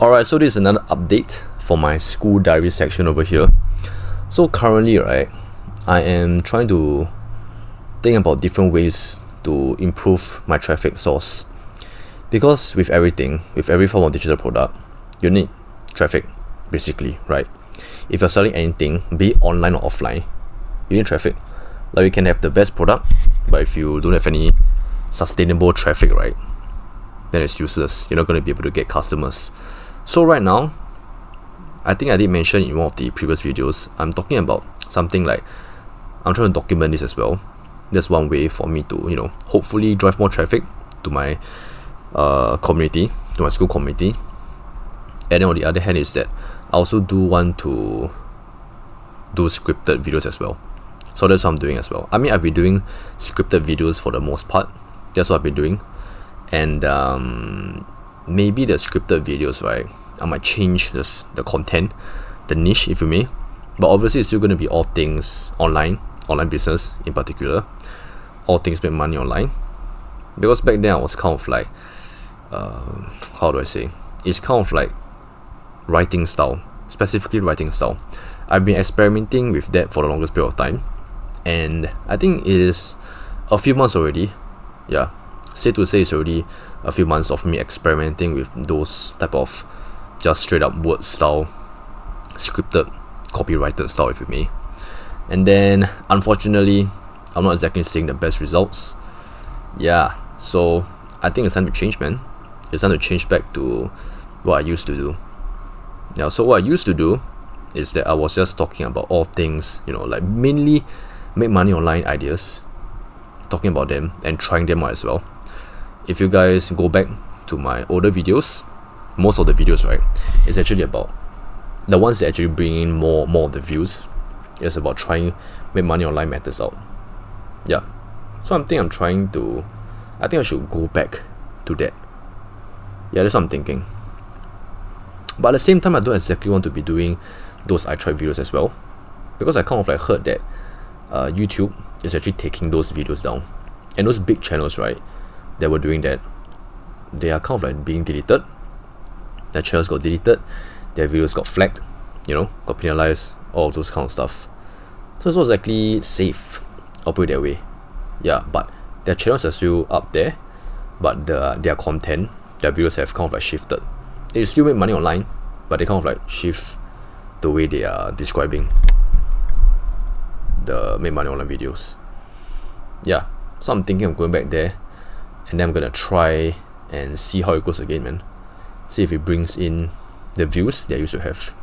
Alright, so this is another update for my school diary section over here. So currently, right, I am trying to think about different ways to improve my traffic source. Because with everything, with every form of digital product, you need traffic, basically, right? If you're selling anything, be it online or offline, you need traffic. Like you can have the best product, but if you don't have any sustainable traffic, right, then it's useless. You're not going to be able to get customers. So right now, I think I did mention in one of the previous videos, I'm talking about something like I'm trying to document this as well. That's one way for me to, hopefully drive more traffic to my community, to my school community. And then on the other hand is that I also do want to do scripted videos as well. So that's what I'm doing as well. I mean, I've been doing scripted videos for the most part. That's what I've been doing. And maybe the scripted videos, right, I might change the content, the niche, if you may. But obviously it's still going to be all things online business in particular. All things make money online. Because back then I was kind of like, how do I say? It's kind of like writing style, specifically writing style. I've been experimenting with that for the longest period of time. And I think it is a few months already. Yeah, safe to say it's already a few months of me experimenting with those type of just straight up word style, scripted, copyrighted style, if you may. And then unfortunately, I'm not exactly seeing the best results. Yeah, so I think it's time to change, man. It's time to change back to what I used to do. Yeah, so what I used to do is that I was just talking about all things, like mainly make money online ideas, talking about them and trying them out as well. If you guys go back to my older videos, most of the videos, right, is actually about the ones that actually bring in more of the views. It's about trying make money online methods out. Yeah, so I think I should go back to that. Yeah, that's what I'm thinking. But at the same time, I don't exactly want to be doing those I tried videos as well, because I kind of like heard that YouTube is actually taking those videos down, and those big channels, right, that were doing that, they are kind of like being deleted. Their channels got deleted, their videos got flagged, got penalized, all of those kind of stuff. So it's not exactly safe, I'll put it that way. Yeah, but their channels are still up there, but their content, their videos have kind of like shifted. They still make money online, but they kind of like shift the way they are describing the make money online videos. Yeah, so I'm thinking of going back there, and then I'm gonna try and see how it goes again, man. See if it brings in the views that I used to have.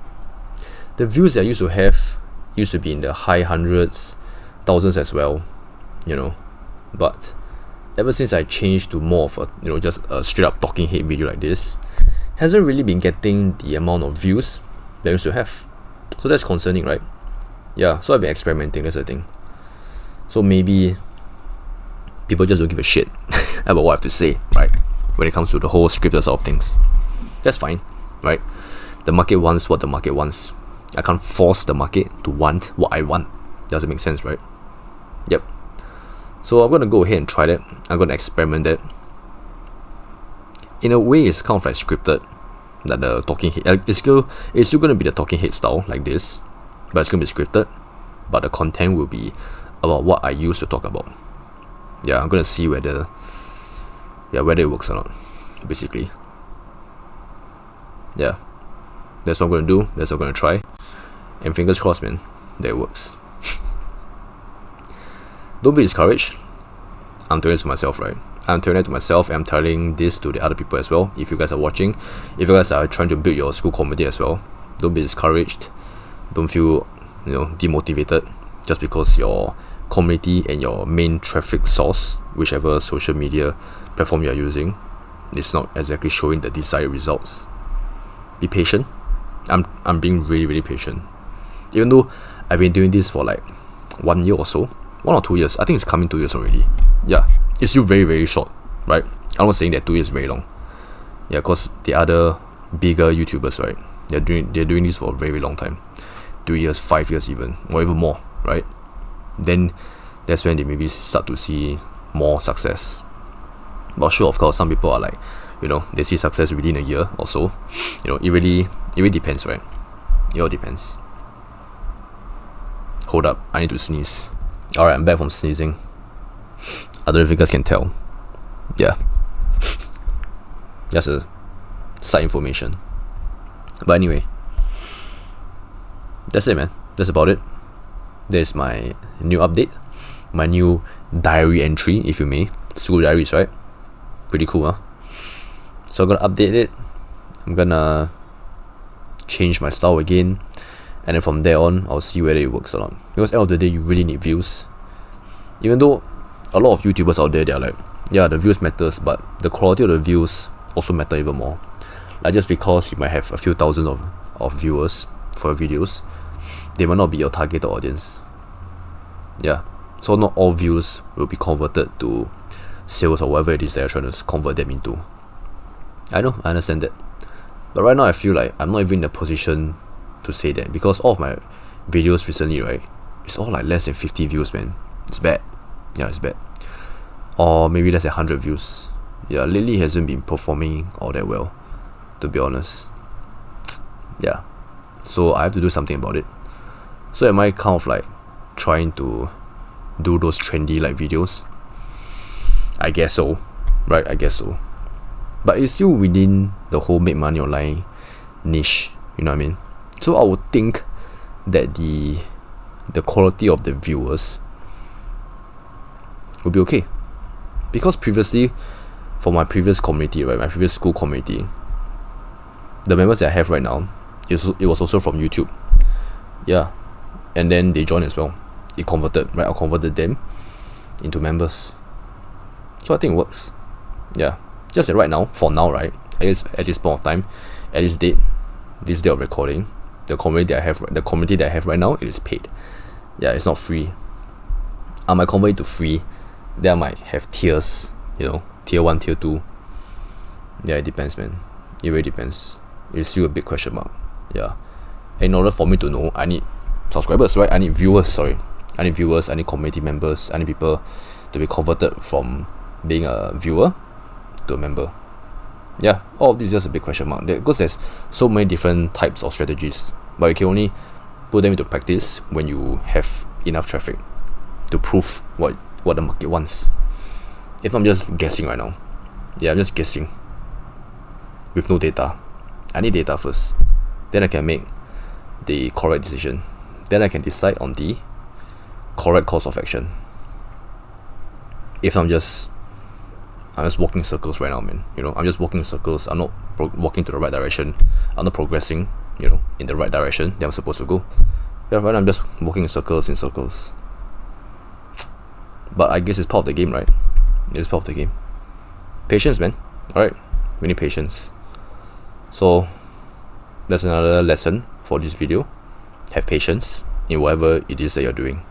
The views that I used to have used to be in the high hundreds, thousands as well, But ever since I changed to more of a, just a straight up talking head video like this, hasn't really been getting the amount of views that I used to have. So that's concerning, right? Yeah, so I've been experimenting, that's the thing. So maybe people just don't give a shit about what I have to say, right? When it comes to the whole scripted side of things. That's fine, right? The market wants what the market wants. I can't force the market to want what I want. Doesn't make sense, right? Yep. So I'm gonna go ahead and try that. I'm gonna experiment that. In a way, it's kind of like scripted, like the talking head. It's still gonna be the talking head style like this, but it's gonna be scripted. But the content will be about what I used to talk about. Yeah, I'm gonna see whether it works or not, basically. Yeah, that's what I'm gonna do. That's what I'm gonna try, and fingers crossed, man, that it works. Don't be discouraged. I'm telling it to myself, right? I'm telling it to myself, and I'm telling this to the other people as well. If you guys are watching, if you guys are trying to build your school community as well, don't be discouraged. Don't feel, demotivated just because your community and your main traffic source, whichever social media platform you are using, is not exactly showing the desired results. Be patient. I'm being really, really patient. Even though I've been doing this for like 1 year or so, 1 or 2 years. I think it's coming 2 years already. Yeah, it's still very, very short, right? I'm not saying that 2 years is very long. Yeah, because the other bigger YouTubers, right, they're doing this for a very, very long time. 3 years, 5 years even, or even more, right? Then that's when they maybe start to see more success. But sure, of course, some people are like they see success within a year or so. It really depends, right? It all depends. Hold up, I need to sneeze. Alright, I'm back from sneezing. I don't know if you guys can tell. Yeah. Just a side information. But anyway, that's it, man. That's about it. There's my new update. My new diary entry, if you may. School diaries, right? Pretty cool, huh? So I'm gonna update it. I'm gonna change my style again. And then from there on, I'll see whether it works or not. Because at the end of the day, you really need views. Even though a lot of YouTubers out there, they're like, yeah, the views matters, but the quality of the views also matter even more. Like, just because you might have a few thousands of viewers for your videos, they might not be your target audience. Yeah. So not all views will be converted to sales or whatever it is that you're trying to convert them into. I know, I understand that. But right now I feel like I'm not even in a position to say that, because all of my videos recently, right, it's all like less than 50 views, man. It's bad. Yeah, it's bad. Or maybe less than 100 views. Yeah, lately it hasn't been performing all that well, to be honest. Yeah. So I have to do something about it. So am I kind of like trying to do those trendy like videos? I guess so. Right, I guess so. But it's still within the whole make money online niche, you know what I mean? So I would think that the quality of the viewers will be okay. Because previously, for my previous community, right, my previous school community, the members that I have right now, it was also from YouTube. Yeah. And then they joined as well. It converted, right? I converted them into members. So I think it works. Yeah. Just that right now, for now, right, at this point of time, at this date of recording, the community that I have right now, it is paid. Yeah, it's not free. I might convert it to free. Then I might have tiers, tier 1, tier 2. Yeah, it depends, man. It really depends. It's still a big question mark. Yeah. In order for me to know, I need subscribers, right? I need viewers, I need viewers, I need community members, I need people to be converted from being a viewer to a member. Yeah, all of this is just a big question mark. Because there's so many different types of strategies, but you can only put them into practice when you have enough traffic to prove what the market wants. If I'm just guessing right now, yeah, I'm just guessing with no data. I need data first. Then I can make the correct decision. Then I can decide on the correct course of action. If I'm just walking in circles right now, man. I'm just walking in circles. I'm not walking to the right direction. I'm not progressing, in the right direction that I'm supposed to go. Yeah, right now I'm just walking in circles. But I guess it's part of the game, right? It's part of the game. Patience, man. Alright, we need patience. So that's another lesson for this video. Have patience in whatever it is that you're doing.